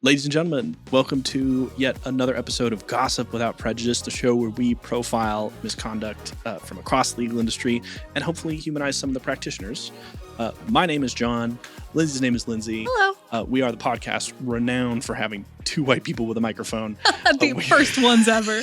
Ladies and gentlemen, welcome to yet another episode of Gossip Without Prejudice, the show where we profile misconduct from across the legal industry and hopefully humanize some of the practitioners. My name is John. Lindsey's name is Lindsey. Hello. We are the podcast renowned for having two white people with a microphone. The first ones ever.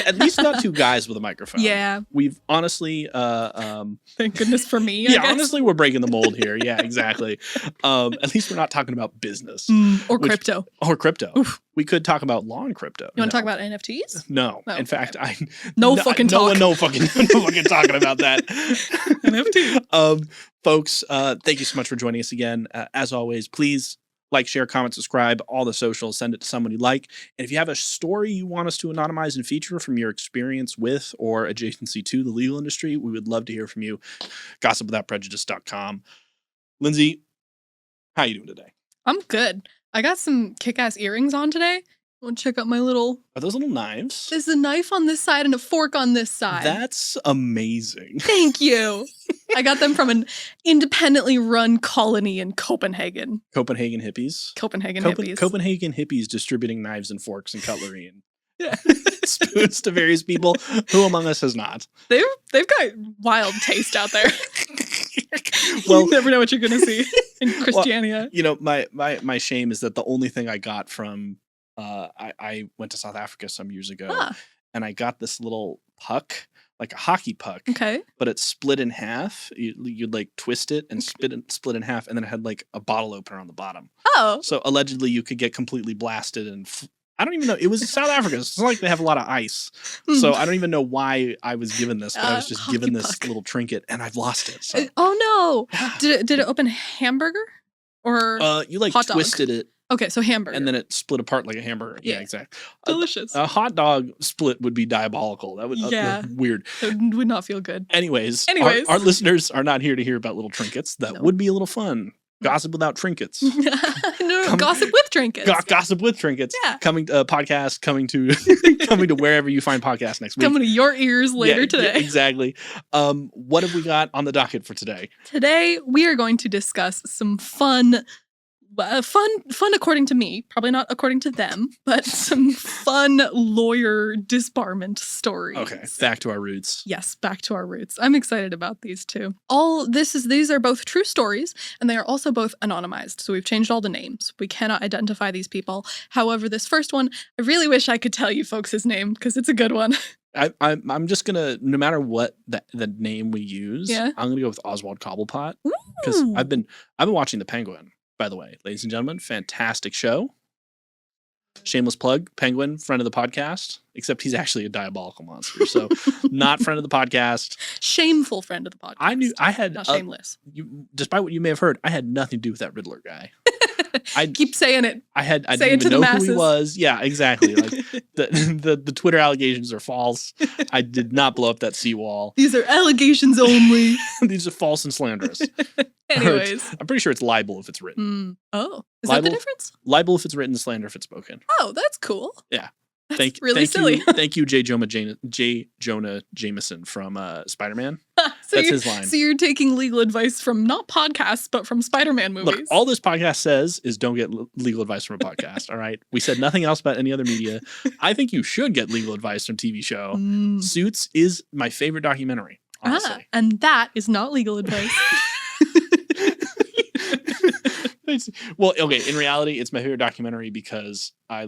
At least not two guys with a microphone. Yeah. We've honestly... Thank goodness for me, I guess. Honestly, we're breaking the mold here. Yeah, exactly. At least we're not talking about business. Or crypto. Or crypto. Oof. We could talk about law and crypto. You want to talk about NFTs? No. Oh, In fact, okay. No fucking fucking talking about that. NFT. Folks, thank you so much for joining us again. As always, please like, share, comment, subscribe, all the socials, send it to someone you like. And if you have a story you want us to anonymize and feature from your experience with or adjacency to the legal industry, we would love to hear from you. GossipWithoutPrejudice.com. Lindsey, how you doing today? I'm good. I got some kick-ass earrings on today. Want to check out my little... Are those little knives? There's a knife on this side and a fork on this side. That's amazing. Thank you. I got them from an independently run colony in Copenhagen. Copenhagen hippies? Copenhagen hippies. Copenhagen hippies distributing knives and forks and cutlery and spoons to various people. Who among us has not? They've got wild taste out there. Well, you never know what you're going to see in Christiania. Well, you know, my shame is that the only thing I got from... I went to South Africa some years ago, and I got this little puck, like a hockey puck. Okay. But it's split in half. You'd like twist it and split in half, and then it had like a bottle opener on the bottom. Oh. So allegedly you could get completely blasted and... I don't even know. It was South Africa. It's not like they have a lot of ice. So I don't even know why I was given this, but I was just given this little trinket, and I've lost it. So. Oh, no. Did it open hamburger? Or you like hot dog? Twisted it. Okay, so hamburger. And then it split apart like a hamburger. Yeah, exactly. Delicious. A hot dog split would be diabolical. That would be weird. It would not feel good. Anyways. Our listeners are not here to hear about little trinkets. That would be a little fun. Gossip without trinkets. Gossip with trinkets. Gossip with trinkets. Yeah. Coming to wherever you find podcasts next week. Coming to your ears later today. Yeah, exactly. What have we got on the docket for today? Today we are going to discuss some fun according to me, probably not according to them, but some fun lawyer disbarment stories. Okay, back to our roots. Yes, back to our roots. I'm excited about these too. These are both true stories, and they are also both anonymized. So we've changed all the names. We cannot identify these people. However, this first one, I really wish I could tell you folks his name because it's a good one. I'm just gonna, no matter what the name we use, I'm gonna go with Oswald Cobblepot because I've been watching The Penguin. By the way, ladies and gentlemen, fantastic show. Shameless plug, Penguin, friend of the podcast, except he's actually a diabolical monster. So not friend of the podcast. Shameful friend of the podcast. I had not shameless. Despite what you may have heard, I had nothing to do with that Riddler guy. I keep saying it. I didn't even know who he was. Yeah, exactly. Like the Twitter allegations are false. I did not blow up that seawall. These are allegations only. These are false and slanderous. Anyways. I'm pretty sure it's libel if it's written. Oh, is that the difference? Libel if it's written, slander if it's spoken. Oh, that's cool. Yeah. That's really silly. Thank you, J. Jonah Jameson from Spider-Man. That's his line. So you're taking legal advice from not podcasts, but from Spider-Man movies. Look, all this podcast says is don't get legal advice from a podcast, all right? We said nothing else about any other media. I think you should get legal advice from TV show. Suits is my favorite documentary, honestly. And that is not legal advice. Well, okay, in reality, it's my favorite documentary because I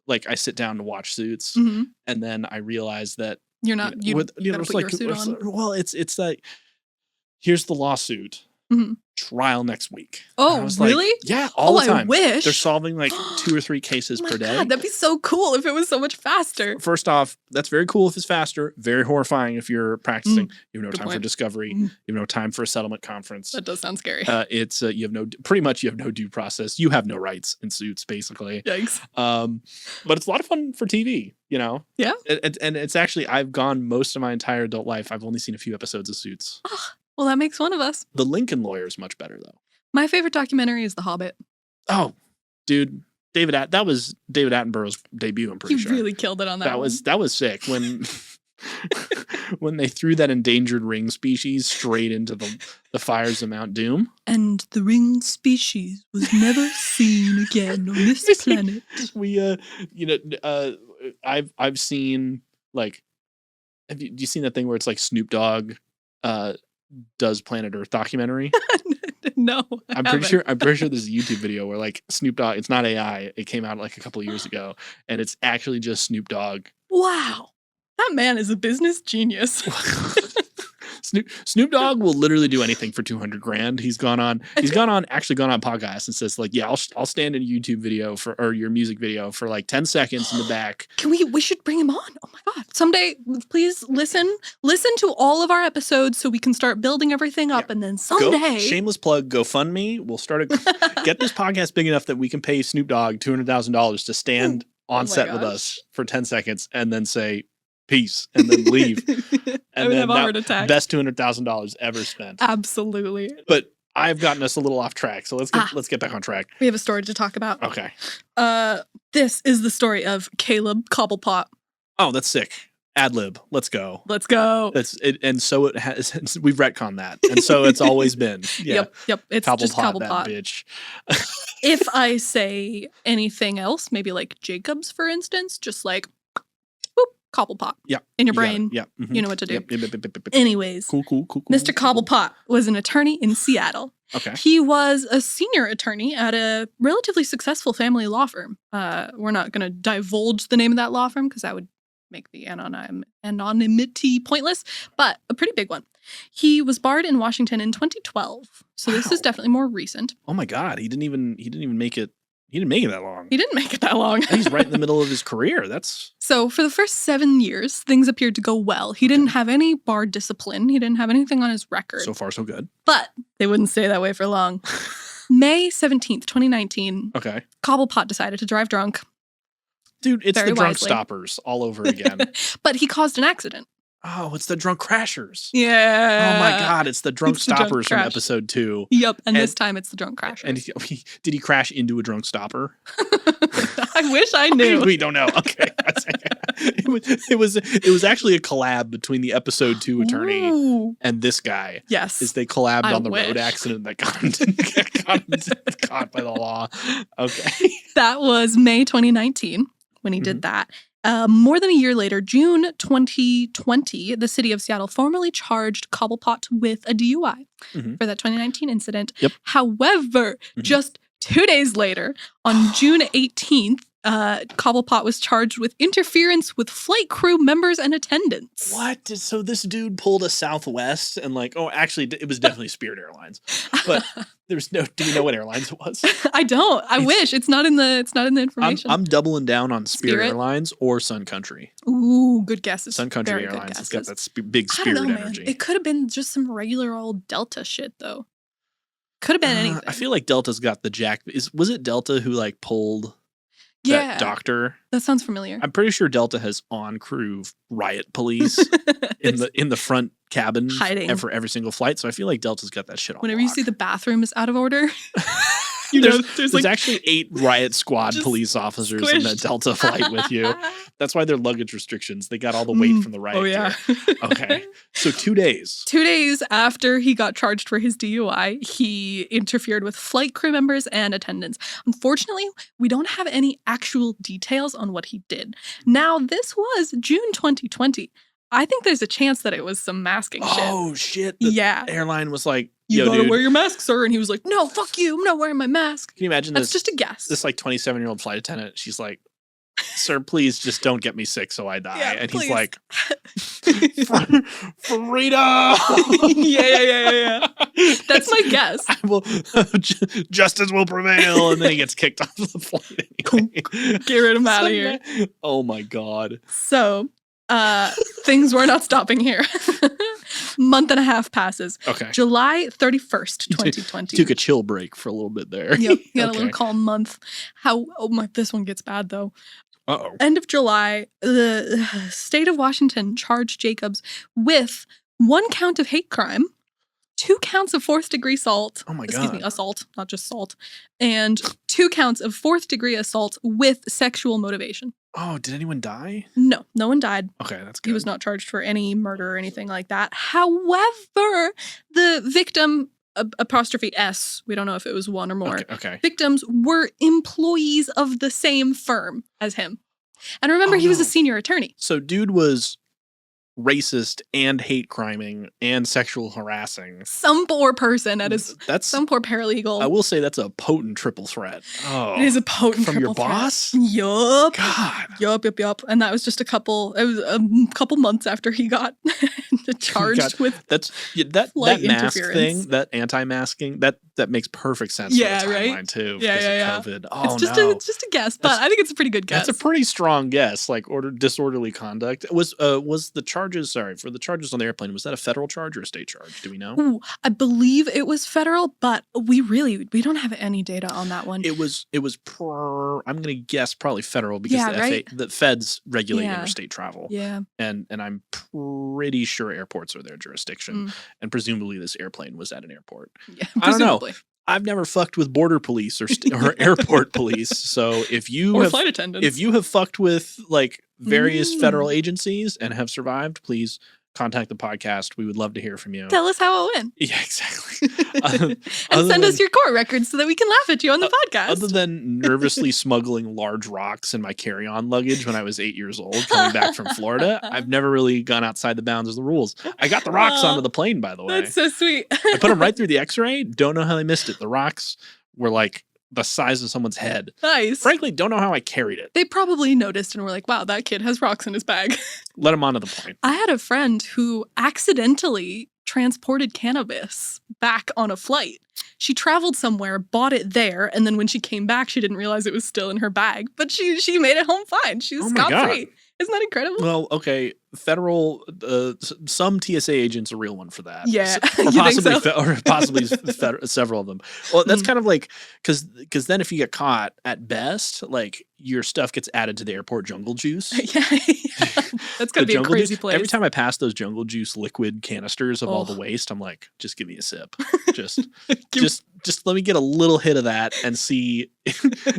I sit down to watch Suits, and then I realize that you're not. You gotta put your suit on. Well, it's like here's the lawsuit. Trial next week. Oh, really? Yeah, all the time. I wish. They're solving like 2 or 3 cases per day. God, that'd be so cool if it was so much faster. First off, that's very cool if it's faster. Very horrifying if you're practicing. You have no time for discovery. You have no time for a settlement conference. That does sound scary. It's you have no due process. You have no rights in Suits, basically. Yikes. But it's a lot of fun for TV. You know. Yeah. And it's actually I've gone most of my entire adult life. I've only seen a few episodes of Suits. Well, that makes one of us. The Lincoln Lawyer is much better, though. My favorite documentary is The Hobbit. Oh, dude. that was David Attenborough's debut, I'm pretty sure. He really killed it on that one. That was sick. When when they threw that endangered ring species straight into the fires of Mount Doom. And the ring species was never seen again on this planet. We I've seen like have you seen that thing where it's like Snoop Dogg does Planet Earth documentary? No, I'm pretty sure there's a YouTube video where like Snoop Dogg, it's not AI, it came out like a couple of years ago, and it's actually just Snoop Dogg. Wow. That man is a business genius. Snoop Dogg will literally do anything for 200 grand. He's gone on podcasts and says like, yeah, I'll stand in a YouTube video or your music video for like 10 seconds in the back. We should bring him on. Oh my God. Someday, please listen to all of our episodes so we can start building everything up. Yeah. And then someday. Shameless plug, GoFundMe. We'll get this podcast big enough that we can pay Snoop Dogg $200,000 to stand on set with us for 10 seconds and then say, peace, and then leave. And then have a heart attack. Best $200,000 ever spent. Absolutely. But I've gotten us a little off track, so let's get back on track. We have a story to talk about. Okay. This is the story of Caleb Cobblepot. Oh, that's sick. Ad lib. Let's go. Let's go. That's it, and so it has. We've retconned that, and so it's always been. Yeah. Yep. It's Cobblepot, just Cobblepot, that bitch. If I say anything else, maybe like Jacobs, for instance, just like. Cobblepot. Yeah. In your brain. Yeah. Mm-hmm. You know what to do. Yep. Anyways. Cool. Mr. Cobblepot was an attorney in Seattle. Okay. He was a senior attorney at a relatively successful family law firm. We're not going to divulge the name of that law firm because that would make the anonymity pointless, but a pretty big one. He was barred in Washington in 2012. So This is definitely more recent. Oh my God. He didn't even make it. He didn't make it that long. He didn't make it that long. He's right in the middle of his career. So for the first 7 years, things appeared to go well. He didn't have any bar discipline. He didn't have anything on his record. So far, so good. But they wouldn't stay that way for long. May 17th, 2019. Okay. Cobblepot decided to drive drunk. Dude, it's the drunk stoppers all over again. But he caused an accident. Oh, it's the drunk crashers. Yeah. Oh my God, it's the drunk stoppers from episode 2. Yep, and this time it's the drunk crashers. And did he crash into a drunk stopper? I wish I knew. We don't know. Okay. It was actually a collab between the episode 2 attorney and this guy. Yes. Is they collabed on the road accident that got him caught by the law. Okay. That was May 2019 when he did that. More than a year later, June 2020, the city of Seattle formally charged Cobblepot with a DUI for that 2019 incident. Yep. However, just 2 days later, on June 18th, Cobblepot was charged with interference with flight crew members and attendants. What? So this dude pulled a Southwest and actually, it was definitely Spirit Airlines, but there's no. Do you know what airlines it was? I don't. I wish it's not in the information. I'm doubling down on Spirit Airlines or Sun Country. Ooh, good guesses. Sun Country Airlines has got that big Spirit energy. Man. It could have been just some regular old Delta shit though. Could have been anything. I feel like Delta's got the jack. Was it Delta who pulled? That doctor. That sounds familiar. I'm pretty sure Delta has on-crew riot police in the front cabin hiding for every single flight. So I feel like Delta's got that shit on. Whenever you see the bathroom is out of order, there's actually 8 riot squad police officers in that Delta flight with you. That's why they're luggage restrictions. They got all the weight from the riot. Oh yeah. Okay. So 2 days. 2 days after he got charged for his DUI, he interfered with flight crew members and attendants. Unfortunately, we don't have any actual details on what he did. Now, this was June 2020. I think there's a chance that it was some masking shit. Oh shit. The airline was like, you gotta wear your mask, sir. And he was like, no, fuck you. I'm not wearing my mask. Can you imagine That's just a guess. This 27-year-old flight attendant, she's like, sir, please just don't get me sick so I die. Yeah, and please. He's like, freedom. Yeah. That's my guess. Justice will prevail. And then he gets kicked off the flight anyway. Get rid of him out of here. Oh my God. So things were not stopping here. Month and a half passes. Okay. July 31st, 2020. Took a chill break for a little bit there. Yep. Got a little calm month. This one gets bad though. Uh-oh. End of July, the state of Washington charged Jacobs with 1 count of hate crime. 2 counts of 4th-degree assault. Oh my Excuse me, God. assault, not just salt. And 2 counts of 4th-degree assault with sexual motivation. Oh, did anyone die? No, no one died. Okay, that's good. He was not charged for any murder or anything like that. However, the victim, apostrophe S, we don't know if it was one or more, Okay. victims were employees of the same firm as him. And remember, Oh, he was a no. senior attorney. So dude was racist and hate criming and sexual harassing. Some poor person at his, That's some poor paralegal. I will say that's a potent triple threat. Oh, It is a potent from triple your threat. boss? Yup. God. Yup. And that was just it was a couple months after he got charged with That's that flight mask interference. thing, that anti-masking, that makes perfect sense Yeah, for the timeline right? too. Yeah, because yeah, of yeah. COVID. Oh it's just a guess, but I think it's a pretty good guess. That's a pretty strong guess. Like disorderly conduct. Was the charges? Sorry, for the charges on the airplane, was that a federal charge or a state charge? Do we know? Ooh, I believe it was federal, but we don't have any data on that one. It was I'm gonna guess probably federal because Yeah, right? the feds regulate Yeah. interstate travel. Yeah. And I'm pretty sure airports are their jurisdiction. And presumably this airplane was at an airport. Yeah. I don't know. Presumably. I've never fucked with border police or airport police. So if you Or have flight attendants. if you have fucked with like various federal Mm. agencies and have survived, please contact the podcast. We would love to hear from you. Tell us how it went. Yeah, exactly. And other send us than- your court records so that we can laugh at you on the podcast. Other than nervously smuggling large rocks in my carry-on luggage when I was 8 years old coming back from Florida, I've never really gone outside the bounds of the rules. I got the rocks onto the plane, by the way. That's so sweet. I put them right through the x-ray. Don't know how they missed it. The rocks were like the size of someone's head. Nice. Frankly, don't know how I carried it. They probably noticed and were like, wow, that kid has rocks in his bag. Let them onto the plane. I had a friend who accidentally transported cannabis back on a flight. She traveled somewhere, bought it there, and then when she came back, she didn't realize it was still in her bag. But she made it home fine. She was Oh my God. scot-free. Isn't that incredible? Well, okay, federal, some TSA agents a real one for that. Yeah, Or you think possibly, so? or possibly several of them. Well, that's Mm. kind of like, because then if you get caught, at best, like your stuff gets added to the airport jungle juice. yeah. That's The gotta be a jungle crazy juice. place. Every time I pass those jungle juice liquid canisters of all the Oh. waste, I'm like, just give me a sip. Just, Give- just let me get a little hit of that and see,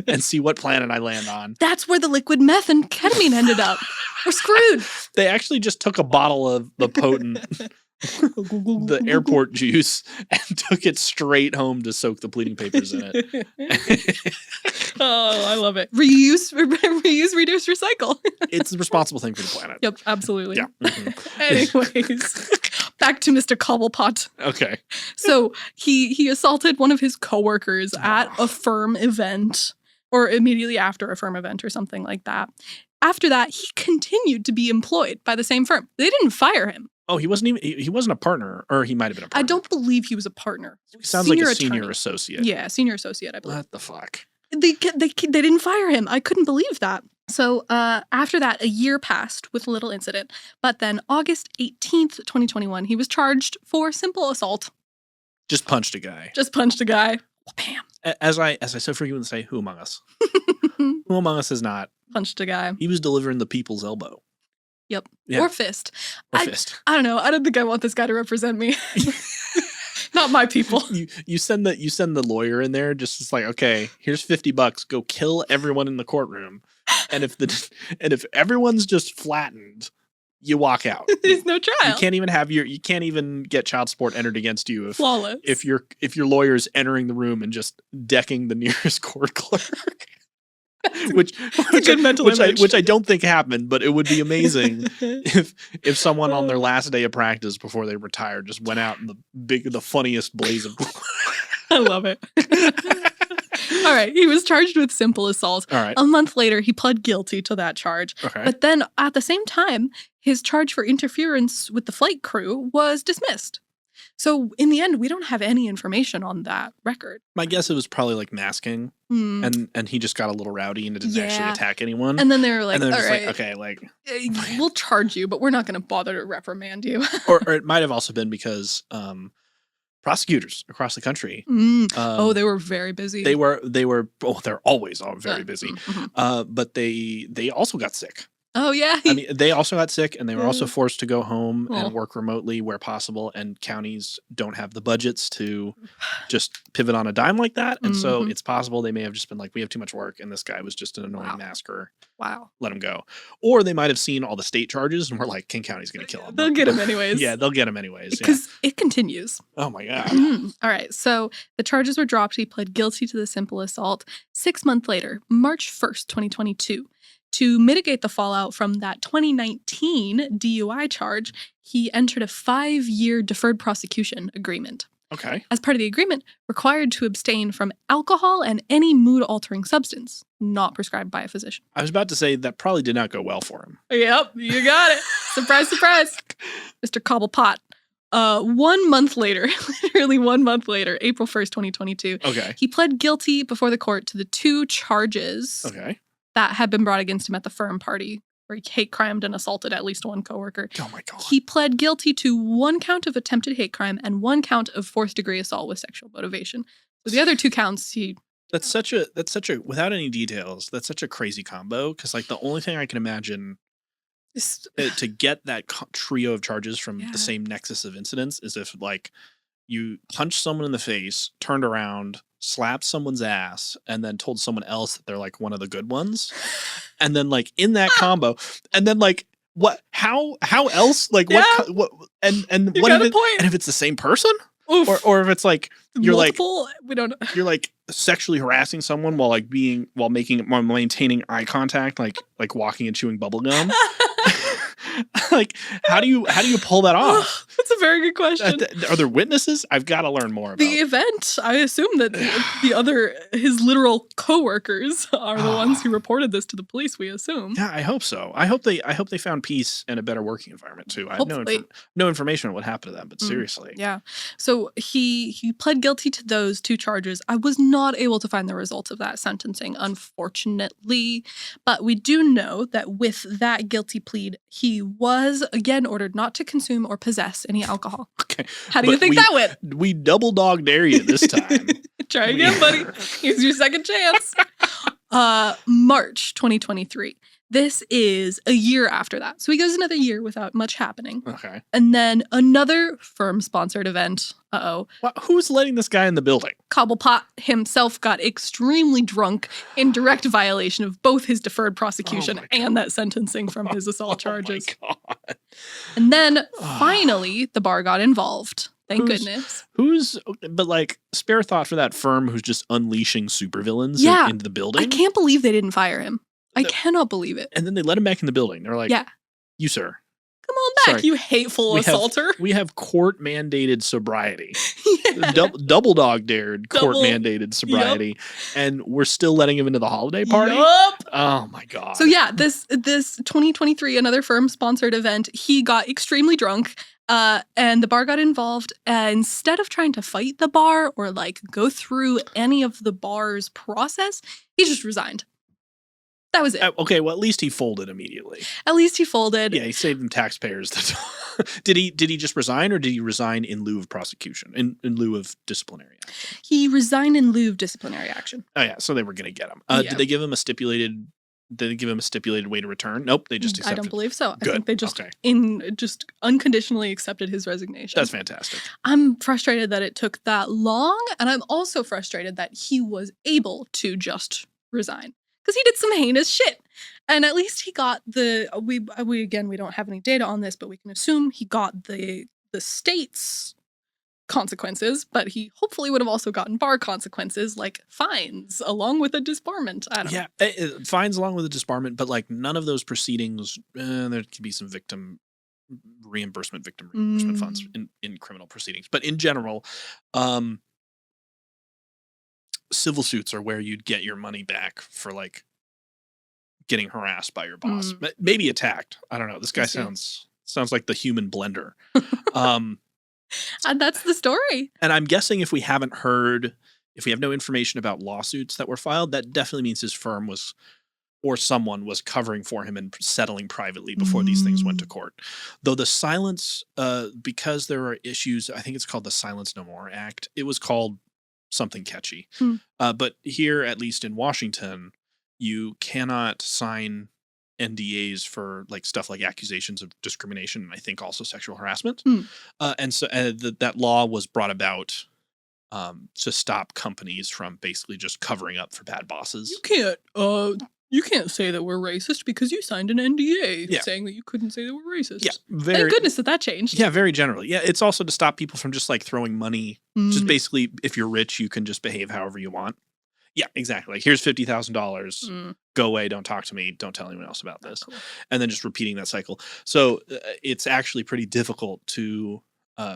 and see what planet I land on. That's where the liquid meth and ketamine ended up. We're screwed. They actually just took a bottle of the potent, the airport juice, and took it straight home to soak the pleading papers in it. Oh, I love it. Reuse, reduce, recycle. It's the responsible thing for the planet. Yep, absolutely. Yeah. Mhm. Anyways, back to Mr. Cobblepot. Okay. So he assaulted one of his coworkers at a firm event, or immediately after a firm event, or something like that. After that, he continued to be employed by the same firm. They didn't fire him. Oh, he wasn't even. He wasn't a partner, or he might have been a partner. I don't believe he was a partner. He sounds like a senior attorney. associate. Yeah, senior associate, I believe. What the fuck? They didn't fire him. I couldn't believe that. So after that, a year passed with a little incident. But then August 18th, 2021, he was charged for simple assault. Just punched a guy. Just punched a guy. Bam. As I so frequently say, who among us? Who among us is not? Punched a guy. He was delivering the people's elbow. Yep. Yeah. Or fist. Or I- fist. I don't know. I don't think I want this guy to represent me. Not my people. You send the lawyer in there, just it's like, okay, here's $50, go kill everyone in the courtroom, and if everyone's just flattened, you walk out. There's no trial. You can't even get child support entered against you Flawless. if your lawyer's entering the room and just decking the nearest court clerk. which a good mental image. which I don't think happened, but it would be amazing if someone on their last day of practice before they retired just went out in the funniest blaze of glory. I love it. All right. He was charged with simple assault. All right. A month later, he pled guilty to that charge. Okay. But then at the same time, his charge for interference with the flight crew was dismissed. So in the end, we don't have any information on that record. My guess it was probably like masking, Hmm. and he just got a little rowdy and didn't actually Yeah. attack anyone. And then they were like, And then all just right, like, okay, like, we'll charge you, but we're not going to bother to reprimand you. or it might have also been because prosecutors across the country. Oh, they were very busy. They were. Oh, they're always all very busy. Mhm. But they also got sick. Oh, yeah. I mean, they also got sick, and they were also Yeah. forced to go home Oh. and work remotely where possible, and counties don't have the budgets to just pivot on a dime like that, and so Mhm. it's possible they may have just been like, "We have too much work, and this guy was just an annoying Wow. massacre. Wow. Let him go." Or they might have seen all the state charges and were like, "King County's gonna kill him. They'll get him anyways. Yeah, they'll get him anyways, yeah. Because it continues. Oh my god. All right. So the charges were dropped. He pled guilty to the simple assault. 6 months later, March 1st, 2022, to mitigate the fallout from that 2019 DUI charge, he entered a 5-year deferred prosecution agreement. Okay. As part of the agreement, required to abstain from alcohol and any mood-altering substance not prescribed by a physician. I was about to say that probably did not go well for him. Yep, you got it. Surprise, surprise. Mr. Cobblepot. 1 month later, literally 1 month later, April 1st, 2022, Okay. he pled guilty before the court to the 2 charges Okay. that had been brought against him at the firm party, where he hate crimed and assaulted at least one coworker. Oh my god. He pled guilty to 1 count of attempted hate crime and 1 count of fourth-degree assault with sexual motivation. So the other 2 counts, That's such a without any details, that's such a crazy combo, because like the only thing I can imagine to get that trio of charges from Yeah. the same nexus of incidents is if like you punched someone in the face, turned around, slapped someone's ass, and then told someone else that they're like one of the good ones, and then like in that combo, and then like what? How else? Like Yeah. what? And You what got if a point. and if it's the same person, Oof. or if it's like you're multiple, we don't know. you're like sexually harassing someone while maintaining eye contact, like walking and chewing bubble gum. Like how do you pull that off? That's a very good question. Are there witnesses? I've got to learn more about The event, I assume that his literal coworkers are the ones who reported this to the police, we assume. Yeah, I hope so. I hope they found peace and a better working environment too. I have Hopefully. no information on what happened to them, but seriously. Yeah. So he pled guilty to those 2 charges. I was not able to find the results of that sentencing, unfortunately. But we do know that with that guilty plea, he was again ordered not to consume or possess any alcohol. Okay. How do you think that went? We double dog dare you this time. Try again, buddy. Here's your second chance. March 2023. This is a year after that. So he goes another year without much happening. Okay. And then another firm-sponsored event. Uh-oh. Well, who's letting this guy in the building? Cobblepot himself got extremely drunk in direct violation of both his deferred prosecution and that sentencing from his assault charges. Oh my god. And then finally, the bar got involved. Thank goodness. But like spare thought for that firm who's just unleashing supervillains into the building. I can't believe they didn't fire him. I cannot believe it. And then they let him back in the building. They're like, Yeah. "You sir, Come on back, Sorry. you hateful assaulter." we have court mandated sobriety, Yeah. double dog dared court Double- mandated sobriety, and we're still letting him into the holiday party. Yup. Oh my god! So yeah, this 2023, another firm sponsored event, he got extremely drunk. And the bar got involved. Instead of trying to fight the bar or like go through any of the bar's process, he just resigned. That was it. Okay, well at least he folded immediately. At least he folded. Yeah, he saved them taxpayers. Did he just resign, or did he resign in lieu of prosecution, in lieu of disciplinary action? He resigned in lieu of disciplinary action. Oh yeah, so they were gonna get him. Yeah. Did they give him a stipulated? Did they give him a stipulated way to return? Nope, they just I accepted. don't believe so. Good. I think they just Okay. just unconditionally accepted his resignation. That's fantastic. I'm frustrated that it took that long, and I'm also frustrated that he was able to just resign because he did some heinous shit. And at least he got we don't have any data on this, but we can assume he got the state's consequences, but he hopefully would have also gotten bar consequences like fines along with a disbarment. I don't know. Yeah, fines along with a disbarment, but like none of those proceedings, there could be some victim reimbursement funds in criminal proceedings. But in general, civil suits are where you'd get your money back for like getting harassed by your boss, maybe attacked. I don't know. This guy sounds like the human blender. And that's the story. And I'm guessing if we have no information about lawsuits that were filed, that definitely means his firm was, or someone was covering for him and settling privately before these things went to court. Though the silence, because there are issues, I think it's called the Silence No More Act. It was called something catchy. But here, at least in Washington, you cannot sign NDAs for like stuff like accusations of discrimination and I think also sexual harassment. Hmm. And so that law was brought about to stop companies from basically just covering up for bad bosses. You can't say that we're racist because you signed an NDA saying that you couldn't say that we're racist. Yeah, thank goodness that changed. Yeah, very generally. Yeah, it's also to stop people from just like throwing money. Just basically, if you're rich, you can just behave however you want. Yeah, exactly. Like, here's $50,000. Go away. Don't talk to me. Don't tell anyone else about this. Cool. And then just repeating that cycle. So it's actually pretty difficult to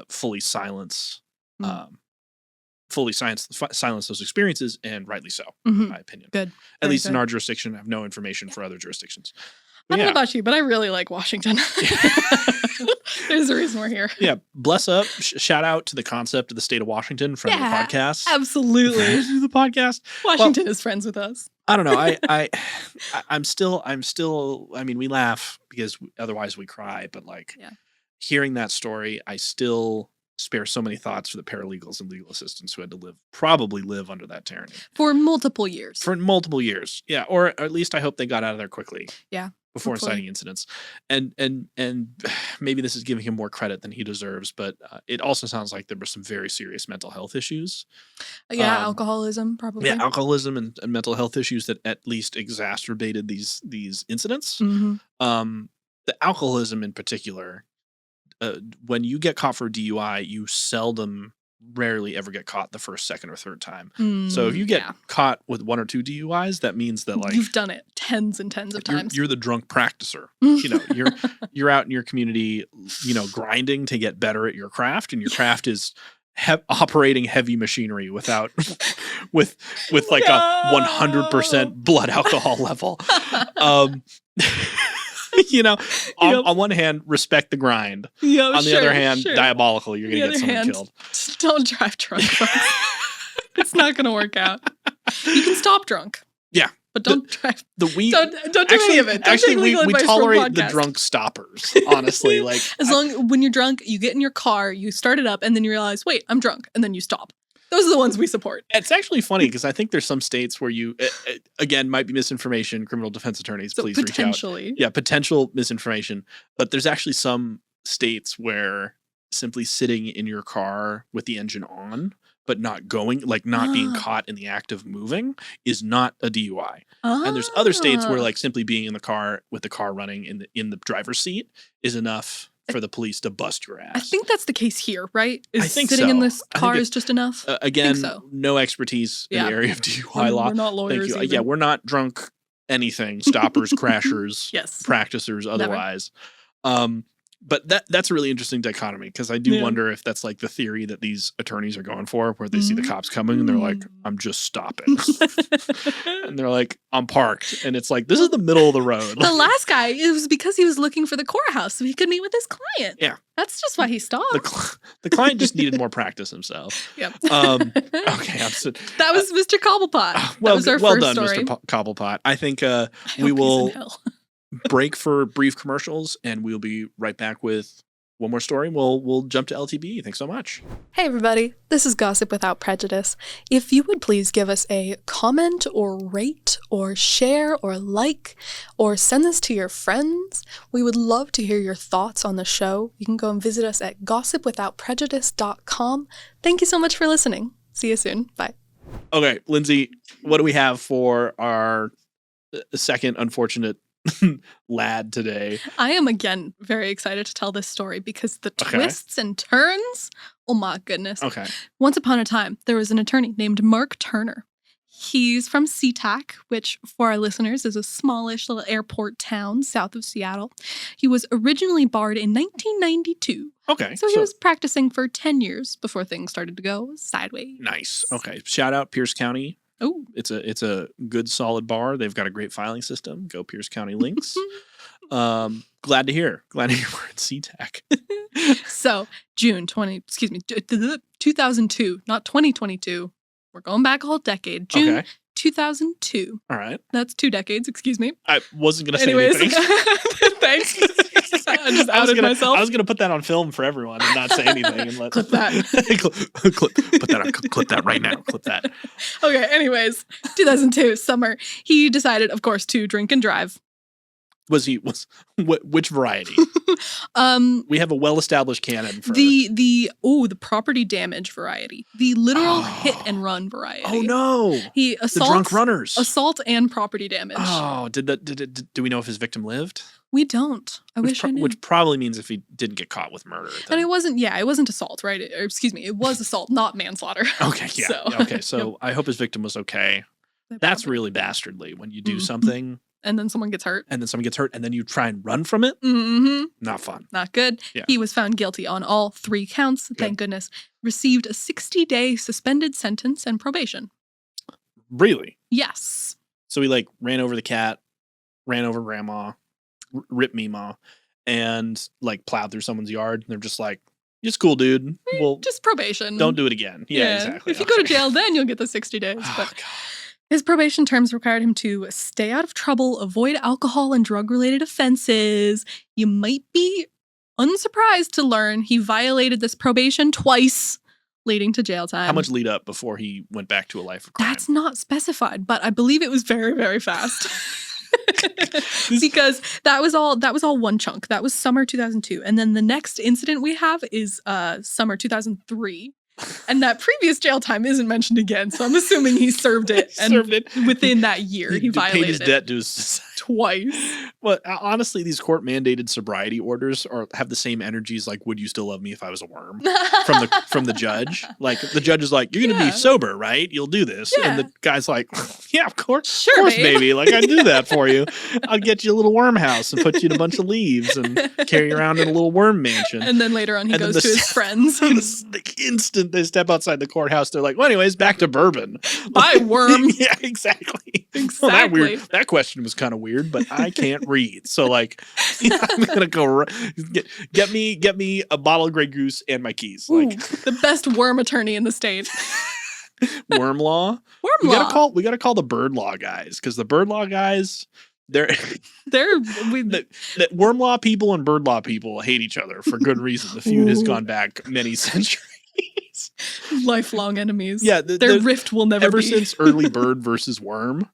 fully silence those experiences, and rightly so, in my opinion. Good. At least in our jurisdiction, I have no information for other jurisdictions. But I don't know about you, but I really like Washington. There's a reason we're here. Yeah. Bless up. Shout out to the concept of the state of Washington from the podcast. Absolutely. The podcast. Washington is friends with us. I don't know. I'm still, I mean, we laugh because otherwise we cry, but like hearing that story, I still spare so many thoughts for the paralegals and legal assistants who had to probably live under that tyranny. For multiple years. Yeah. Or at least I hope they got out of there quickly. Yeah. Before inciting incidents. And maybe this is giving him more credit than he deserves, but it also sounds like there were some very serious mental health issues. Yeah, alcoholism probably. Yeah, alcoholism and mental health issues that at least exacerbated these incidents. Mm-hmm. The alcoholism in particular, when you get caught for a DUI, you rarely ever get caught the first, second, or third time. So if you get caught with 1 or 2 DUIs, that means that like you've done it tens and tens of times. You're the drunk practicer. You're out in your community, grinding to get better at your craft, and your craft is operating heavy machinery with like a 100% blood alcohol level. On one hand, respect the grind. On the other hand, diabolical. You're going to get someone killed. Don't drive drunk, folks. It's not going to work out. You can stop drunk. Yeah. But don't drive. Don't do any of it. We tolerate the drunk stoppers, honestly. Like when you're drunk, you get in your car, you start it up, and then you realize, wait, I'm drunk. And then you stop. Those are the ones we support. It's actually funny because I think there's some states where you, again, might be misinformation. Criminal defense attorneys, please reach out. Yeah, potential misinformation. But there's actually some states where simply sitting in your car with the engine on, but not going, like not being caught in the act of moving, is not a DUI. And there's other states where like simply being in the car with the car running in the driver's seat is enough for the police to bust your ass. I think that's the case here, right? I think sitting in this car is just enough. Again, no expertise in the area of DUI law. We're not lawyers. Thank you. Yeah, we're not drunk anything. Stoppers, crashers, yes, practicers, otherwise. But that's a really interesting dichotomy because I do wonder if that's like the theory that these attorneys are going for, where they see the cops coming and they're like, I'm just stopping. And they're like, I'm parked. And it's like, this is the middle of the road. The last guy, it was because he was looking for the courthouse so he could meet with his client. Yeah. That's just why he stopped. The client just needed more practice himself. Yep. Okay. That was Mr. Cobblepot. That was our well first done, story. Mr. Cobblepot. I think we will break for brief commercials, and we'll be right back with one more story. We'll jump to LTB. Thanks so much. Hey everybody, this is Gossip Without Prejudice. If you would please give us a comment or rate or share or like or send this to your friends, we would love to hear your thoughts on the show. You can go and visit us at gossipwithoutprejudice.com. Thank you so much for listening. See you soon. Bye. Okay, Lindsey, what do we have for our second unfortunate lad today? I am again very excited to tell this story because the twists and turns, oh my goodness. Okay. Once upon a time, there was an attorney named Mark Turner. He's from SeaTac, which for our listeners is a smallish little airport town south of Seattle. He was originally barred in 1992. Okay. So he was practicing for 10 years before things started to go sideways. Nice. Okay. Shout out Pierce County. Oh, it's a good solid bar. They've got a great filing system. Go Pierce County Links. Glad to hear we're in SeaTac. So 2002, not 2022. We're going back a whole decade. June 2002. All right. That's 2 decades, excuse me. I wasn't going to say anything. Thanks. I just outed myself. I was going to put that on film for everyone and not say anything. And let clip that. Clip that right now. Clip that. Okay, anyways, 2002, summer. He decided, of course, to drink and drive. Which variety? We have a well-established canon for the property damage variety, the literal hit and run variety. Oh no! He The drunk runners. assault and property damage. Oh, do we know if his victim lived? We don't. I wish I knew. Which probably means if he didn't get caught with murder. And it wasn't assault, right? Or, excuse me, it was assault, not manslaughter. Okay, yeah. So I hope his victim was okay. That's really bastardly when you do something. And then someone gets hurt. And then you try and run from it. Mm-hmm. Not fun. Not good. Yeah. He was found guilty on all 3 counts, thank goodness. Received a 60-day suspended sentence and probation. Really? Yes. So he ran over the cat, ran over grandma, ripped Mima, and plowed through someone's yard. And they're just like, it's cool, dude. Well, just probation. Don't do it again. Yeah, exactly. If you go to jail, then you'll get the 60 days. But God. His probation terms required him to stay out of trouble, avoid alcohol and drug-related offenses. You might be unsurprised to learn he violated this probation twice, leading to jail time. How much lead up before he went back to a life of crime? That's not specified, but I believe it was very, very fast. Because that was all one chunk. That was summer 2002. And then the next incident we have is summer 2003. And that previous jail time isn't mentioned again, so I'm assuming he served it. Within that year. He violated paid his debt to his twice. Well, honestly, these court-mandated sobriety orders have the same energies like "Would you still love me if I was a worm?" from the judge. The judge is like, "You're going to be sober, right? You'll do this." Yeah. And the guy's like, "Yeah, of course, sure, of course, baby. I'd do that for you. I'll get you a little worm house and put you in a bunch of leaves and carry you around in a little worm mansion." And then later on, he goes to his friends. The instant they step outside the courthouse, they're like, "Well, anyways, back to bourbon." Bye, worm. Yeah, exactly. Well, that question was kind of weird, but I can't read, so I'm gonna go get me a bottle of Grey Goose and my keys. The best worm attorney in the state. Worm law. We gotta call the bird law guys, because the bird law guys, the worm law people and bird law people hate each other for good reason. The feud has gone back many centuries. Lifelong enemies. Yeah, their rift will never ever be. Since early bird versus worm.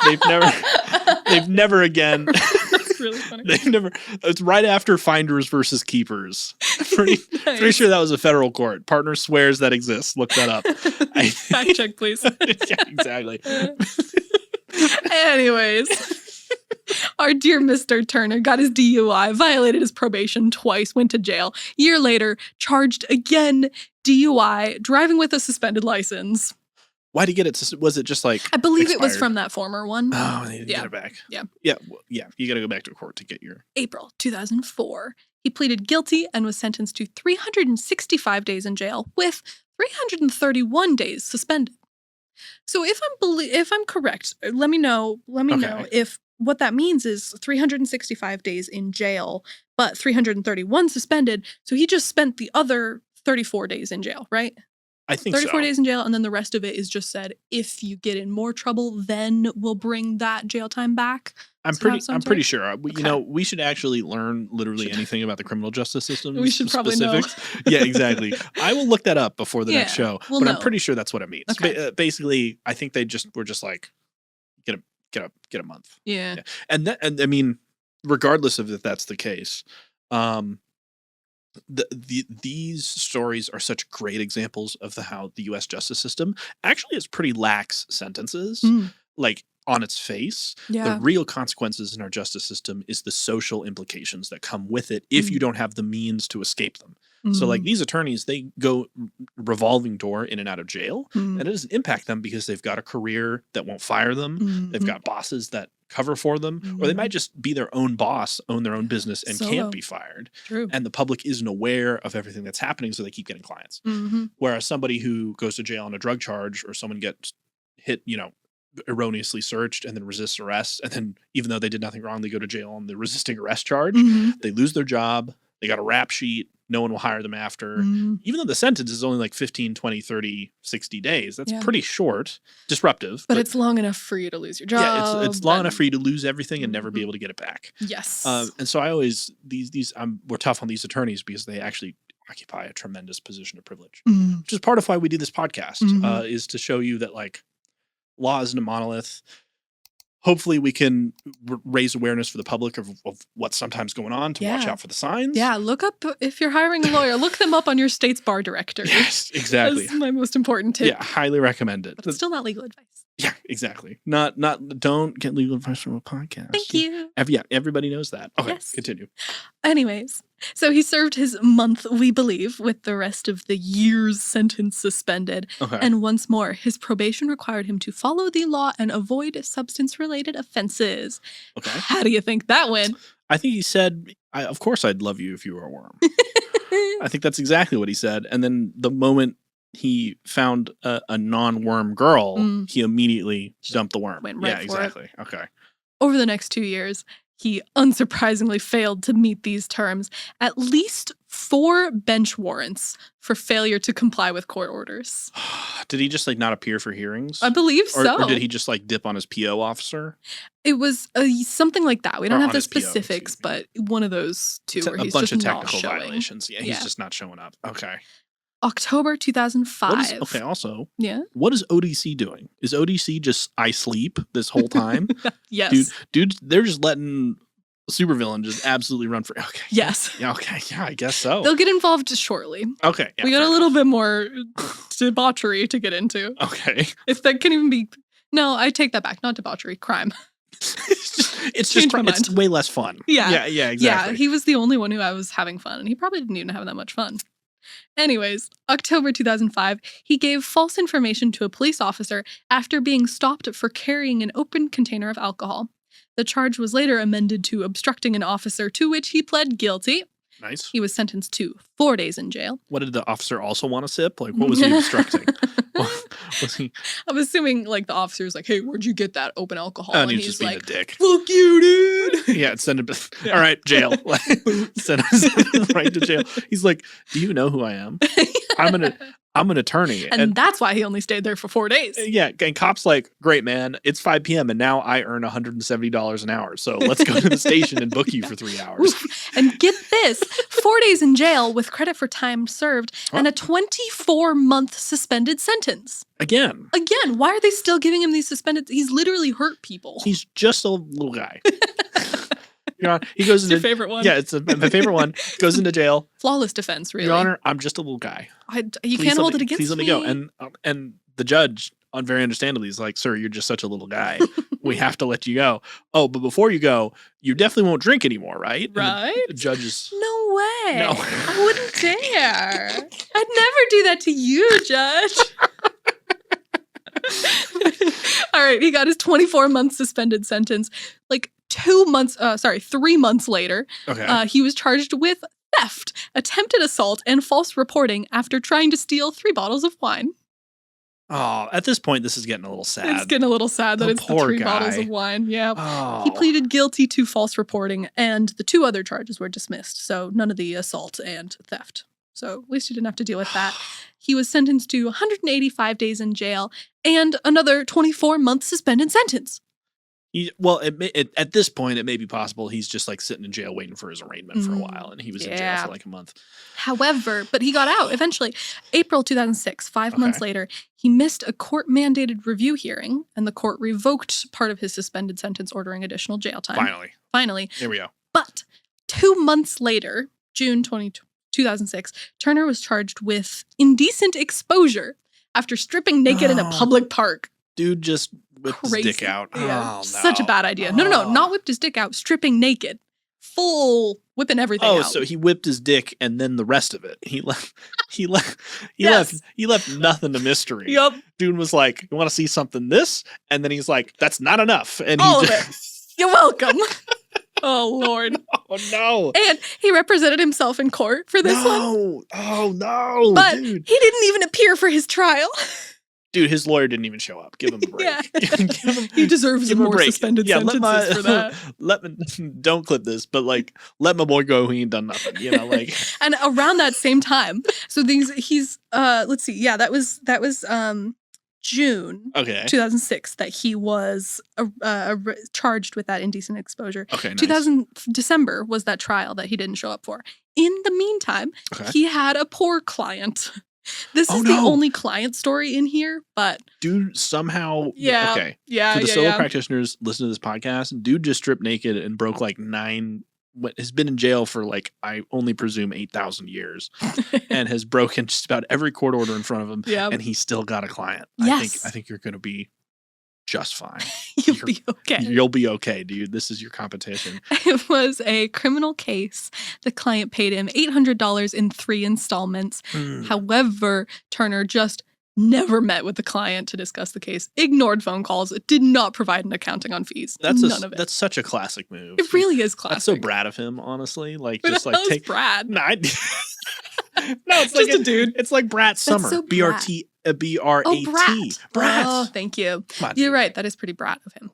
They've never again. That's really funny. It's right after finders versus keepers. Pretty sure that was a federal court. Partner swears that exists. Look that up. Fact check, please. Yeah, exactly. Anyways, our dear Mr. Turner got his DUI, violated his probation twice, went to jail. Year later, charged again, DUI, driving with a suspended license. Why did he get it? Was it just I believe expired? it was from that former one. Oh, they didn't get it back. Yeah. Yeah. You got to go back to a court to get your. April 2004. He pleaded guilty and was sentenced to 365 days in jail with 331 days suspended. So if I'm correct, let me know if what that means is 365 days in jail, but 331 suspended. So he just spent the other 34 days in jail, right? I think 34 days in jail, and then the rest of it is just said, if you get in more trouble, then we'll bring that jail time back. I'm pretty sure. Okay. We should actually learn literally anything about the criminal justice system. We should probably know. Yeah, exactly. I will look that up before the next show, but I'm pretty sure that's what it means. Okay. Basically, I think they were just like, get a month. Yeah. And I mean, regardless of if that's the case, these stories are such great examples of how the U.S. justice system actually has pretty lax sentences, on its face. Yeah. The real consequences in our justice system is the social implications that come with it if you don't have the means to escape them. So these attorneys, they go revolving door in and out of jail, and it doesn't impact them because they've got a career that won't fire them. They've got bosses that cover for them, or they might just be their own boss, own their own business, and can't be fired. True. And the public isn't aware of everything that's happening, so they keep getting clients. Whereas somebody who goes to jail on a drug charge, or someone gets hit, erroneously searched and then resists arrest, and then even though they did nothing wrong, they go to jail on the resisting arrest charge, they lose their job, they got a rap sheet, no one will hire them after. Even though the sentence is only 15, 20, 30, 60 days, that's pretty short, disruptive. But it's long enough for you to lose your job. Yeah, it's long enough for you to lose everything and never be able to get it back. Yes. And so I always, we're tough on these attorneys because they actually occupy a tremendous position of privilege, which is part of why we do this podcast, is to show you that law isn't a monolith. hopefully we can raise awareness for the public of what's sometimes going on to watch Yeah. out for the signs. Yeah, look up, if you're hiring a lawyer, look them up on your state's bar directory. Yes, exactly. That's my most important tip. Yeah, highly recommend it. But it's still not legal advice. Yeah, exactly. Don't get legal advice from a podcast. Thank you. Everybody knows that. Okay, Yes. continue. Anyways, so he served his month, we believe, with the rest of the year's sentence suspended. Okay. And once more, his probation required him to follow the law and avoid substance-related offenses. Okay. How do you think that went? I think he said, of course I'd love you if you were a worm. I think that's exactly what he said. And then the moment he found a non-worm girl, he immediately dumped the worm. Went right yeah, for exactly. it. Okay. Over the next 2 years, he unsurprisingly failed to meet these terms. At least 4 bench warrants for failure to comply with court orders. Did he just like not appear for hearings? I believe so. Or did he just like dip on his PO officer? It was something like that. We don't Or have on the his PO, specifics, but one of those two where a he's bunch just of not technical showing. violations. Yeah, he's just not showing up. Okay. October 2005. Okay, also, Yeah. what is ODC doing? Is ODC just I sleep this whole time? Yes. Dude, they're just letting supervillain just absolutely run for. Okay. Yes. Yeah. Okay. Yeah, I guess so. They'll get involved shortly. Okay. Yeah, We got fair a little bit more debauchery to get into. enough. Okay. If that can even be. No, I take that back. Not debauchery, crime. it's Changed my it's mind. way less fun. Yeah. Yeah, exactly. Yeah, he was the only one who I was having fun, and he probably didn't even have that much fun. Anyways, October 2005, he gave false information to a police officer after being stopped for carrying an open container of alcohol. The charge was later amended to obstructing an officer, to which he pled guilty. Nice. He was sentenced to 4 days in jail. What did the officer also want to sip? Like, what was he obstructing? Was he? I'm assuming like the officer's like, "Hey, where'd you get that open alcohol?" And he's just being like, a dick. "Fuck you, dude." Yeah, send him. All right, jail. send him right to jail. He's like, "Do you know who I am? I'm an attorney." And that's why he only stayed there for 4 days. Yeah, and cops like, "Great, man. It's 5 p.m. and now I earn $170 an hour. So let's go to the station and book you for 3 hours." And get this, 4 days in jail with credit for time served and a 24-month suspended sentence. Again, why are they still giving him these suspended? He's literally hurt people. he's just a little guy. Your Honor, he goes into Your favorite one? Yeah, it's my favorite one. Goes into jail. Flawless defense, really. Your Honor, I'm just a little guy. You can't hold it against me. Please let me go. And the judge, very understandably, is like, "Sir, you're just such a little guy. We have to let you go. Oh, but before you go, you definitely won't drink anymore, right?" Right? The judge is... No way. No. I wouldn't dare. I'd never do that to you, Judge. All right, he got his 24-month suspended sentence. Like 3 months later, Okay. he was charged with theft, attempted assault, and false reporting after trying to steal 3 bottles of wine. Oh, at this point, this is getting a little sad. It's getting a little sad that The it's the poor 3 bottles guy. of wine. Yeah. Oh. He pleaded guilty to false reporting, and the 2 other charges were dismissed. So none of the assault and theft. So at least he didn't have to deal with that. He was sentenced to 185 days in jail and another 24-month suspended sentence. At this point, it may be possible he's just like sitting in jail waiting for his arraignment for a while, and he was in jail for like a month. However, but he got out eventually. April 2006, 5 months later, he missed a court-mandated review hearing, and the court revoked part of his suspended sentence, ordering additional jail time. Finally. There we go. But 2 months later, June 2006, Turner was charged with indecent exposure after stripping naked in a public park. Dude just whipped his dick out. Yeah. Oh, no. Such a bad idea. No, not whipped his dick out, stripping naked. Full whipping everything out. Oh, so he whipped his dick and then the rest of it. He left nothing to mystery. Yep. Dude was like, "You want to see something this?" And then he's like, "That's not enough." And all of it. You're welcome. Oh, Lord. Oh, no. And he represented himself in court for this one. Oh, no. But dude. he didn't even appear for his trial. Dude, his lawyer didn't even show up. Give him a break. Yeah. He deserves more suspended sentences for that. Don't clip this, but like, let my boy go. He ain't done nothing. Like. And around that same time, so let's see. Yeah, that was June 2006 that he was charged with that indecent exposure. Okay, nice. December was that trial that he didn't show up for. In the meantime, he had a poor client. This Oh, is the no. only client story in here, but Dude somehow yeah. okay. Yeah. For the yeah, solo yeah. practitioners listen to this podcast, dude just stripped naked and broke like has been in jail for like I only presume 8,000 years and has broken just about every court order in front of him Yeah. and he still got a client. Yes. I think you're going to be just fine. You'll be okay. You'll be okay, dude. This is your competition. It was a criminal case. The client paid him $800 in 3 installments. Mm. However, Turner just never met with the client to discuss the case, ignored phone calls, did not provide an accounting on fees. None of it. That's such a classic move. It really is classic. That's so Brad of him, honestly. Like But just like take Brad. No, it's Just like a dude. It's like Brat Summer. so BRT BRAT. Oh, Brat. Brat. Oh, thank you. Come on, You're dude. right. That is pretty brat of him.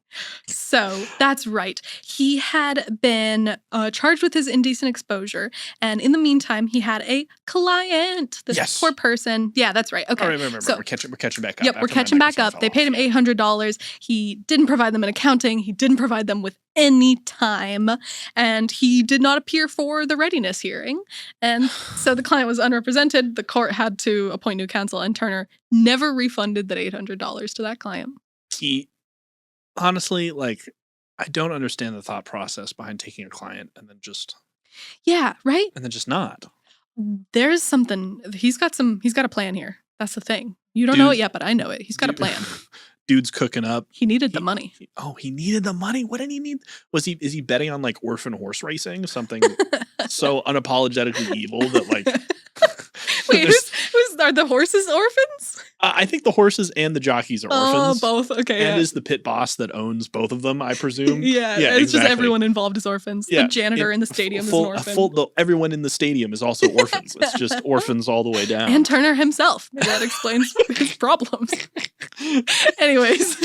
So that's right. He had been charged with his indecent exposure. And in the meantime, he had a client. This Yes. poor person. Yeah, that's right. Okay. All right, remember, So- we're catching back up. Yep, we're after my catching back microphone up. fell They off. paid him $800. He didn't provide them an accounting. He didn't provide them with any time. And he did not appear for the readiness hearing. And so the client was unrepresented. The court had to appoint new counsel, and Turner never refunded that $800 to that client. He honestly, like, I don't understand the thought process behind taking a client and then just Yeah, right? not. There's something. He's got a plan here. That's the thing. You don't know Dude- it yet, but I know it. He's got a Dude- plan. Dude's cooking up. He needed the money. He needed the money. What did he need? Is he betting on like orphan horse racing? Something so unapologetically evil that like Wait, there's- are the horses orphans? I think the horses and the jockeys are orphans. Oh, both. Okay. And yeah. is the pit boss that owns both of them, I presume. Yeah, Yeah, it's exactly. just everyone involved is orphans. Yeah, The janitor in the stadium is an orphan. Everyone in the stadium is also orphans. It's just orphans all the way down. And Turner himself. Maybe that explains his problems. Anyways,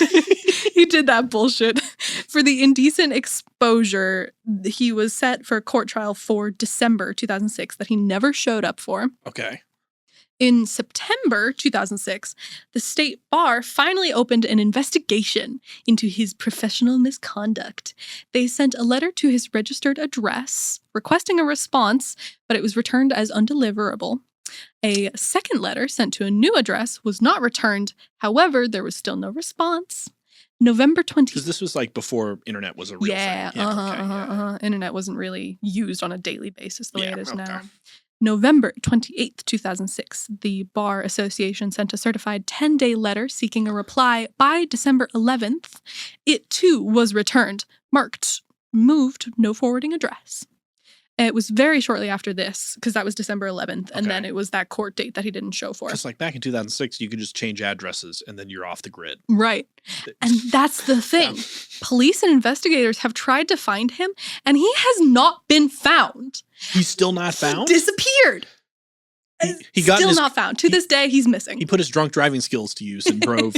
he did that bullshit. For the indecent exposure, he was set for a court trial for December 2006 that he never showed up for. Okay. In September 2006, the state bar finally opened an investigation into his professional misconduct. They sent a letter to his registered address requesting a response, but it was returned as undeliverable. A second letter sent to a new address was not returned. However, there was still no response. November 20th. Because this was like before internet was a real Yeah, thing. Yeah. Internet wasn't really used on a daily basis the way it is okay. now. November 28th, 2006, the Bar Association sent a certified 10-day letter seeking a reply by December 11th. It, too, was returned, marked, moved, no forwarding address. It was very shortly after this, because that was December 11th, and Okay. then it was that court date that he didn't show for. Because like back in 2006, you could just change addresses and then you're off the grid. Right. And that's the thing. Yeah. Police and investigators have tried to find him, and he has not been found. He's still not found? He disappeared. He got in Still his- not found. To this day, he's missing. He put his drunk driving skills to use and drove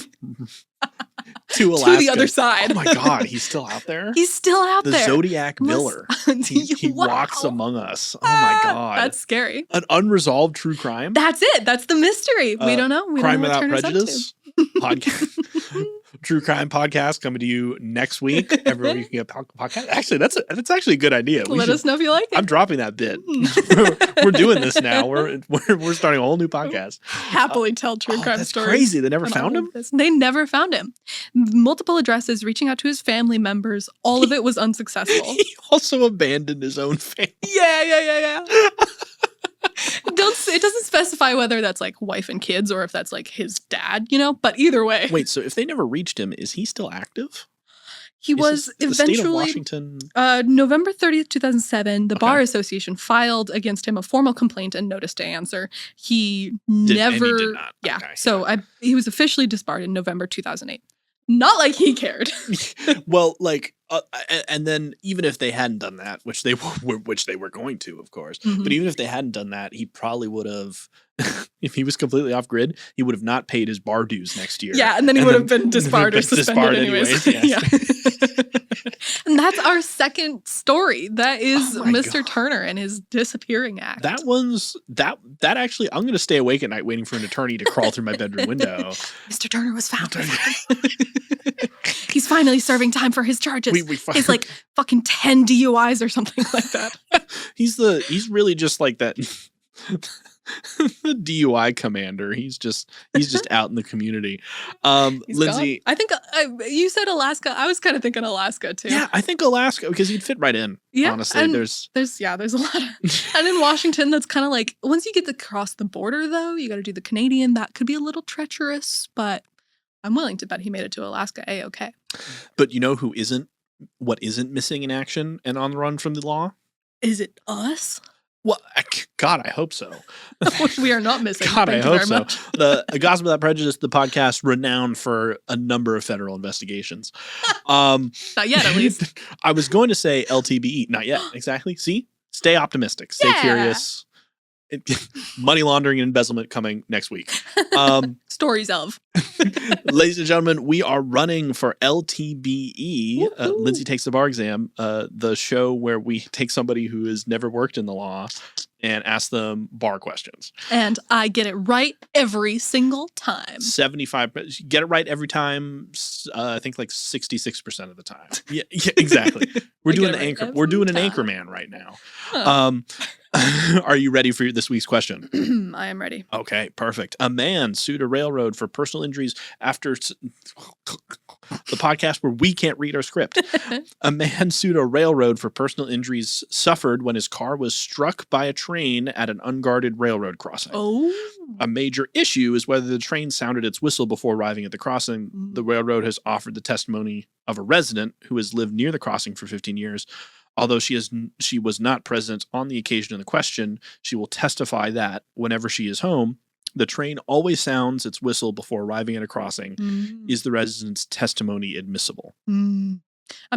to Alaska. To the other side. Oh my God, he's still out there? He's still out the there. Zodiac Miller. He Wow. walks among us. Oh my God. That's scary. An unresolved true crime? That's it. That's the mystery. We don't know. We Crime don't know what Without Turner's up Prejudice podcast. True crime podcast coming to you next week. Everywhere you can get podcast. Actually, that's actually a good idea. Let us know if you like it. I'm dropping that bit. We're doing this now. We're starting a whole new podcast. Happily tell true crime That's stories. crazy. They never on found all him? of this. They never found him. Multiple addresses, reaching out to his family members. All of it was unsuccessful. He also abandoned his own family. Yeah. It doesn't specify whether that's like wife and kids or if that's like his dad, but either way. Wait, so if they never reached him, is he still active? He was the state of eventually Washington. November 30th, 2007, the Okay. Bar Association filed against him a formal complaint and notice to answer. He And never he did not. Yeah. Okay. So he was officially disbarred in November 2008. Not like he cared. Well, like, and then even if they hadn't done that, which they were going to, of course, Mhm. but even if they hadn't done that, he probably would have, if he was completely off grid, he would have not paid his bar dues next year. Yeah, and then he would have been disbarred or suspended anyways. yes. Yeah. And that's our second story. That is Oh my Mr. God. Turner and his disappearing act. That one's that actually, I'm going to stay awake at night waiting for an attorney to crawl through my bedroom window. Mr. Turner was found. He's finally serving time for his charges. His like fucking 10 DUIs or something like that. He's really just like that. The DUI commander. He's just out in the community. He's Lindsey, gone. I think you said Alaska. I was kind of thinking Alaska too. yeah, I think Alaska because he'd fit right in. Yeah, honestly, and there's there's a lot of, and in Washington, that's kind of like once you get to cross the border, though, you got to do the Canadian. That could be a little treacherous, but I'm willing to bet he made it to Alaska. Okay. But you know who isn't? What isn't missing in action and on the run from the law? Is it us? Well, God, I hope so. We are not missing. God, Thank I you hope very so. much. The Gossip Without Prejudice, the podcast renowned for a number of federal investigations. Not yet, at least. I was going to say LTBE. Not yet. Exactly. See? Stay optimistic. Stay curious. Money laundering and embezzlement coming next week. Stories of. Ladies and gentlemen, we are running for LTBE. Lindsey Takes the Bar Exam, the show where we take somebody who has never worked in the law and ask them bar questions. And I get it right every single time. 75, get it right every time. I think like 66% of the time. Yeah, exactly. We're doing the anchor. We're doing an anchorman right now. Huh. Are you ready for this week's question? I am ready. Okay, perfect. A man sued a railroad for personal injuries after the podcast where we can't read our script. A man sued a railroad for personal injuries suffered when his car was struck by a train at an unguarded railroad crossing. Oh. A major issue is whether the train sounded its whistle before arriving at the crossing. The railroad has offered the testimony of a resident who has lived near the crossing for 15 years. Although she was not present on the occasion in the question, she will testify that whenever she is home, the train always sounds its whistle before arriving at a crossing. Is the resident's testimony admissible? I'm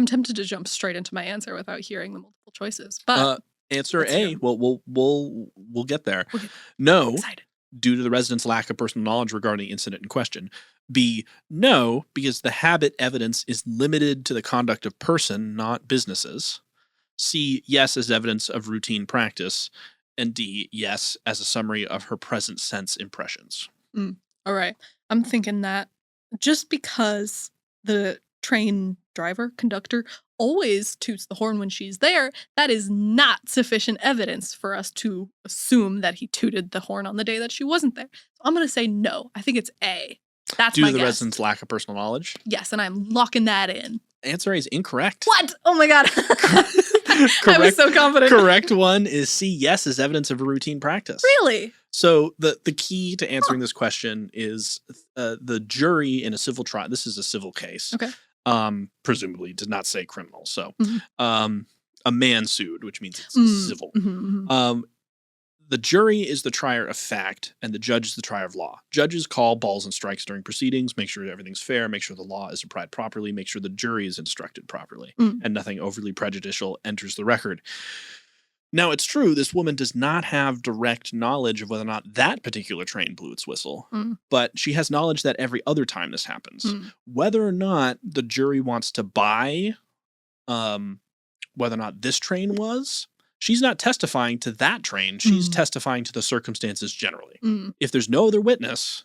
tempted to jump straight into my answer without hearing the multiple choices. But answer A. Well, we'll get there. Okay. No, due to the resident's lack of personal knowledge regarding the incident in question. B. No, because the habit evidence is limited to the conduct of person, not businesses. C, yes, as evidence of routine practice. And D, yes, as a summary of her present sense impressions. All right. I'm thinking that just because the train driver, conductor, always toots the horn when she's there, that is not sufficient evidence for us to assume that he tooted the horn on the day that she wasn't there. So I'm going to say no. I think it's A. That's my guess. Due to the resident's lack of personal knowledge? Yes, and I'm locking that in. Answer A is incorrect. What? Oh my God. I was so confident. Correct one is C, yes, as evidence of a routine practice. Really? So the key to answering this question is the jury in a civil trial. This is a civil case. Okay. Presumably did not say criminal. So a man sued, which means it's civil. The jury is the trier of fact, and the judge is the trier of law. Judges call balls and strikes during proceedings, make sure everything's fair, make sure the law is applied properly, make sure the jury is instructed properly, and nothing overly prejudicial enters the record. Now, it's true, this woman does not have direct knowledge of whether or not that particular train blew its whistle, but she has knowledge that every other time this happens. Whether or not the jury wants to buy whether or not this train was, she's not testifying to that train. She's testifying to the circumstances generally. If there's no other witness,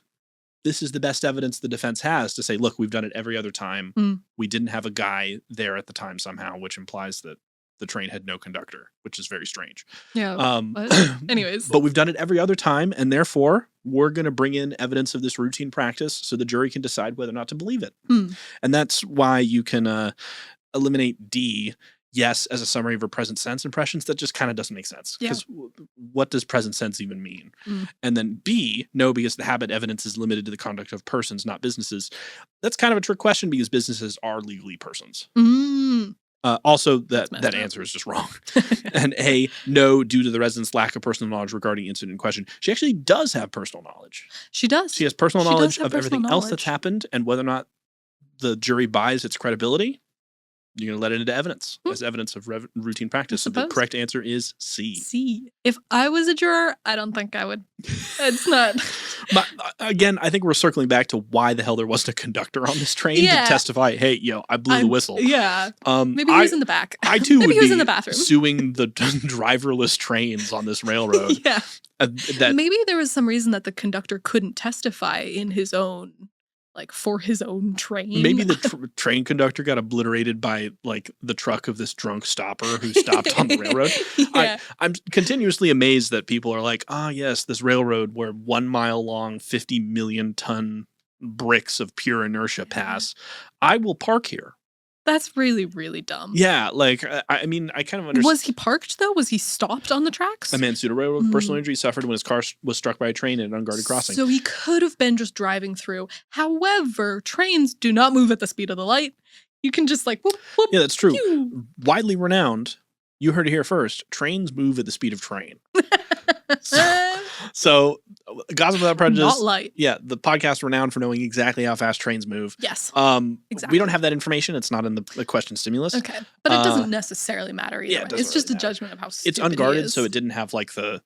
this is the best evidence the defense has to say, look, we've done it every other time. We didn't have a guy there at the time somehow, which implies that the train had no conductor, which is very strange. Yeah. Anyways. But we've done it every other time, and therefore we're going to bring in evidence of this routine practice so the jury can decide whether or not to believe it. And that's why you can eliminate D, yes, as a summary of her present sense impressions. That just kind of doesn't make sense. Because what does present sense even mean? And then B, no, because the habit evidence is limited to the conduct of persons, not businesses. That's kind of a trick question because businesses are legally persons. Also, that answer is just wrong. And A, no, due to the resident's lack of personal knowledge regarding the incident in question. She actually does have personal knowledge. She does. She has personal knowledge of everything else that's happened, and whether or not the jury buys its credibility, you're going to let it into evidence as evidence of routine practice. So the correct answer is C. C. If I was a juror, I don't think I would. It's not. But again, I think we're circling back to why the hell there wasn't a conductor on this train to testify, hey, I blew the whistle. Yeah. Maybe he was in the back. I too Maybe would he was be in the bathroom. Suing the driverless trains on this railroad. Maybe there was some reason that the conductor couldn't testify in his own like for his own train. Maybe the train conductor got obliterated by like the truck of this drunk stopper who stopped on the railroad. Yeah. I'm continuously amazed that people are like, yes, this railroad where 1 mile long, 50 million ton bricks of pure inertia pass. I will park here. That's really, really dumb. Yeah, like, I mean, I kind of understand. Was he parked, though? Was he stopped on the tracks? A man sued a railroad with personal injury suffered when his car was struck by a train at an unguarded crossing. So he could have been just driving through. However, trains do not move at the speed of the light. You can just like, whoop, whoop. Yeah, that's true. Pew. Widely renowned, you heard it here first, trains move at the speed of train. So, Gossip Without Prejudice. Not light. Yeah, the podcast renowned for knowing exactly how fast trains move. Yes. We don't have that information. It's not in the question stimulus. Okay. But it doesn't necessarily matter either. Yeah, Way. It's just a judgment of how stupid it's unguarded, he is. so it didn't have like the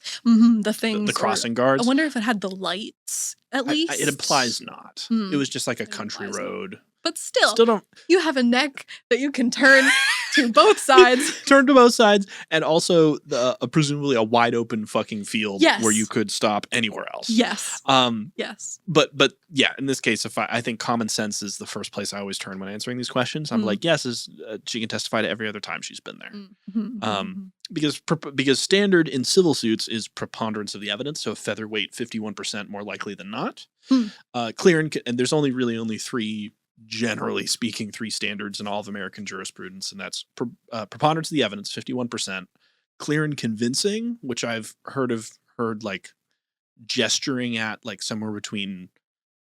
things, the crossing guards. I wonder if it had the lights at least. It implies not. It was just like a country road. But still don't. You have a neck that you can turn to both sides. Turn to both sides, and also presumably a wide open fucking field where you could stop anywhere else. Yes. Yes. But yeah, in this case, I think common sense is the first place I always turn when answering these questions. I'm like, yes, she can testify to every other time she's been there. Because standard in civil suits is preponderance of the evidence, so featherweight 51% more likely than not. Clear and there's only three. Generally speaking, three standards in all of American jurisprudence, and that's preponderance of the evidence, 51%, clear and convincing, which I've heard like gesturing at like somewhere between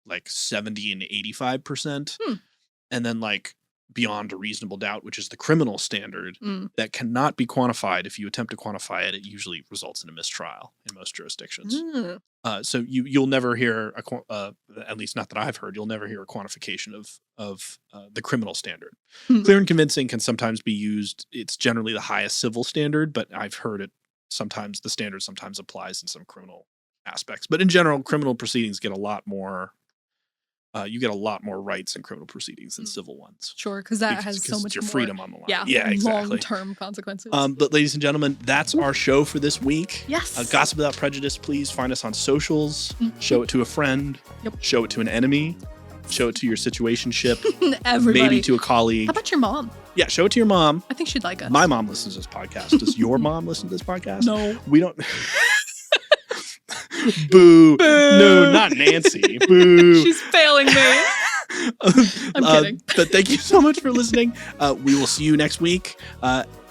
like 70 and 85%, and then like beyond a reasonable doubt, which is the criminal standard that cannot be quantified. If you attempt to quantify it, it usually results in a mistrial in most jurisdictions. So you'll never hear at least not that I've heard, you'll never hear a quantification of the criminal standard. Clear and convincing can sometimes be used. It's generally the highest civil standard, but I've heard it sometimes. The standard sometimes applies in some criminal aspects, but in general, criminal proceedings get a lot more. You get a lot more rights in criminal proceedings than civil ones. Sure, because that has so much your more freedom on the line. Yeah, exactly. Long-term consequences. But ladies and gentlemen, that's our show for this week. Yes. Gossip Without Prejudice. Please find us on socials. Show it to a friend. Yep. Show it to an enemy. Show it to your situationship. Everybody. Maybe to a colleague. How about your mom? Yeah, show it to your mom. I think she'd like us. My mom listens to this podcast. Does your mom listen to this podcast? No. We don't. Boo. No, not Nancy. Boo. She's failing me. I'm kidding. But thank you so much for listening. We will see you next week.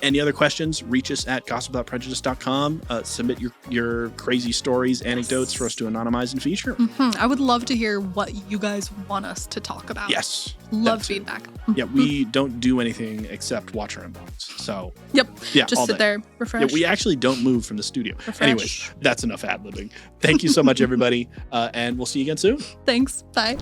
Any other questions, reach us at gossipwithoutprejudice.com. Submit your crazy stories, anecdotes for us to anonymize and feature. I would love to hear what you guys want us to talk about. Yes. Love feedback. Yeah, we don't do anything except watch our inbox. So, yep. Yeah, just sit there, refresh. Yeah, we actually don't move from the studio. Refresh. Anyway, that's enough ad-libbing. Thank you so much, everybody. And we'll see you again soon. Thanks. Bye.